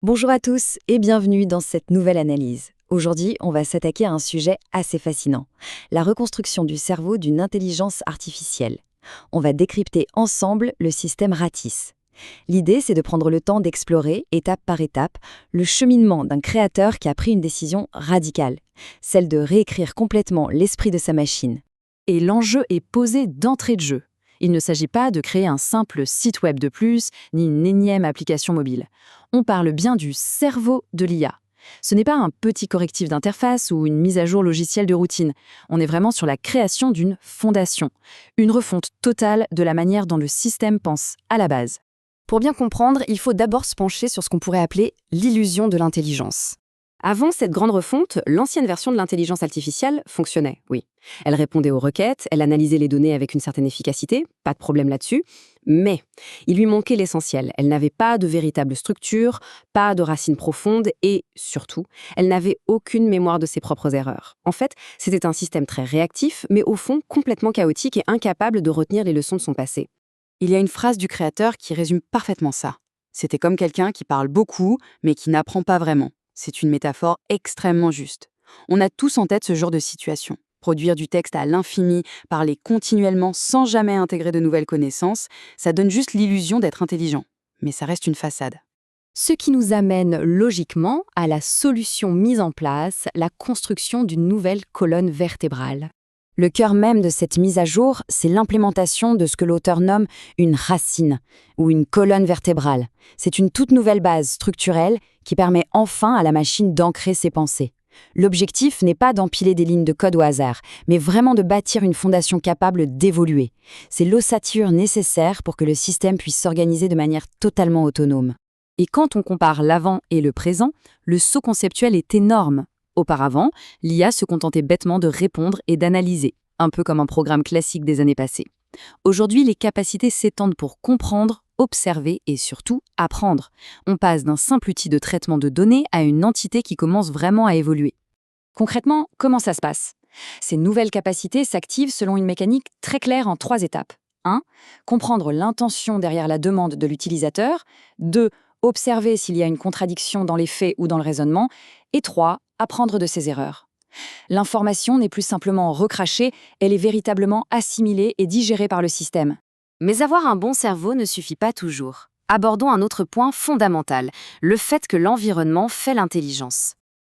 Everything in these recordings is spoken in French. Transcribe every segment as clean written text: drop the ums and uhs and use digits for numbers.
Bonjour à tous et bienvenue dans cette nouvelle analyse. Aujourd'hui, on va s'attaquer à un sujet assez fascinant, la reconstruction du cerveau d'une intelligence artificielle. On va décrypter ensemble le système RATIS. L'idée, c'est de prendre le temps d'explorer, étape par étape, le cheminement d'un créateur qui a pris une décision radicale, celle de réécrire complètement l'esprit de sa machine. Et l'enjeu est posé d'entrée de jeu. Il ne s'agit pas de créer un simple site web de plus, ni une énième application mobile. On parle bien du cerveau de l'IA. Ce n'est pas un petit correctif d'interface ou une mise à jour logicielle de routine. On est vraiment sur la création d'une fondation, une refonte totale de la manière dont le système pense à la base. Pour bien comprendre, il faut d'abord se pencher sur ce qu'on pourrait appeler l'illusion de l'intelligence. Avant cette grande refonte, l'ancienne version de l'intelligence artificielle fonctionnait, oui. Elle répondait aux requêtes, elle analysait les données avec une certaine efficacité, pas de problème là-dessus, mais il lui manquait l'essentiel. Elle n'avait pas de véritable structure, pas de racines profondes et, surtout, elle n'avait aucune mémoire de ses propres erreurs. En fait, c'était un système très réactif, mais au fond complètement chaotique et incapable de retenir les leçons de son passé. Il y a une phrase du créateur qui résume parfaitement ça. C'était comme quelqu'un qui parle beaucoup, mais qui n'apprend pas vraiment. C'est une métaphore extrêmement juste. On a tous en tête ce genre de situation. Produire du texte à l'infini, parler continuellement sans jamais intégrer de nouvelles connaissances, ça donne juste l'illusion d'être intelligent. Mais ça reste une façade. Ce qui nous amène logiquement à la solution mise en place, la construction d'une nouvelle colonne vertébrale. Le cœur même de cette mise à jour, c'est l'implémentation de ce que l'auteur nomme une racine ou une colonne vertébrale. C'est une toute nouvelle base structurelle qui permet enfin à la machine d'ancrer ses pensées. L'objectif n'est pas d'empiler des lignes de code au hasard, mais vraiment de bâtir une fondation capable d'évoluer. C'est l'ossature nécessaire pour que le système puisse s'organiser de manière totalement autonome. Et quand on compare l'avant et le présent, le saut conceptuel est énorme. Auparavant, l'IA se contentait bêtement de répondre et d'analyser, un peu comme un programme classique des années passées. Aujourd'hui, les capacités s'étendent pour comprendre, observer et surtout apprendre. On passe d'un simple outil de traitement de données à une entité qui commence vraiment à évoluer. Concrètement, comment ça se passe? Ces nouvelles capacités s'activent selon une mécanique très claire en 3 étapes. 1. Comprendre l'intention derrière la demande de l'utilisateur. 2. Observer s'il y a une contradiction dans les faits ou dans le raisonnement. Et 3. Apprendre de ses erreurs. L'information n'est plus simplement recrachée, elle est véritablement assimilée et digérée par le système. Mais avoir un bon cerveau ne suffit pas toujours. Abordons un autre point fondamental, le fait que l'environnement fait l'intelligence.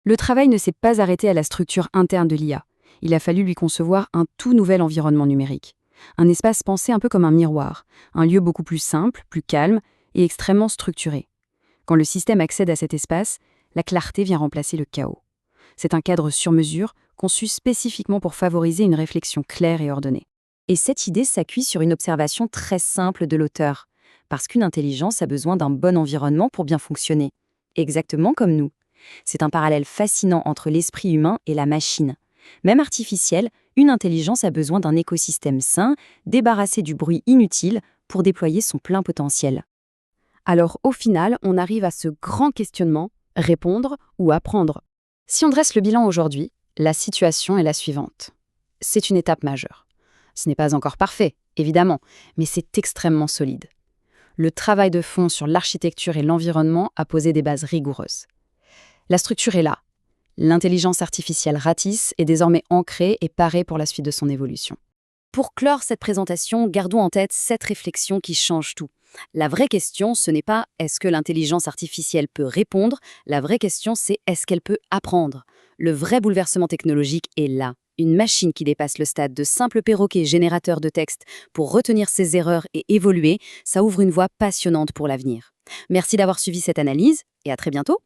Le travail ne s'est pas arrêté à la structure interne de l'IA. Il a fallu lui concevoir un tout nouvel environnement numérique. Un espace pensé un peu comme un miroir, un lieu beaucoup plus simple, plus calme et extrêmement structuré. Quand le système accède à cet espace, la clarté vient remplacer le chaos. C'est un cadre sur mesure, conçu spécifiquement pour favoriser une réflexion claire et ordonnée. Et cette idée s'appuie sur une observation très simple de l'auteur, parce qu'une intelligence a besoin d'un bon environnement pour bien fonctionner, exactement comme nous. C'est un parallèle fascinant entre l'esprit humain et la machine. Même artificielle, une intelligence a besoin d'un écosystème sain, débarrassé du bruit inutile pour déployer son plein potentiel. Alors au final, on arrive à ce grand questionnement, répondre ou apprendre. Si on dresse le bilan aujourd'hui, la situation est la suivante. C'est une étape majeure. Ce n'est pas encore parfait, évidemment, mais c'est extrêmement solide. Le travail de fond sur l'architecture et l'environnement a posé des bases rigoureuses. La structure est là. L'intelligence artificielle RATIS est désormais ancrée et parée pour la suite de son évolution. Pour clore cette présentation, gardons en tête cette réflexion qui change tout. La vraie question, ce n'est pas est-ce que l'intelligence artificielle peut répondre, la vraie question c'est est-ce qu'elle peut apprendre. Le vrai bouleversement technologique est là. Une machine qui dépasse le stade de simple perroquet générateur de texte pour retenir ses erreurs et évoluer, ça ouvre une voie passionnante pour l'avenir. Merci d'avoir suivi cette analyse et à très bientôt.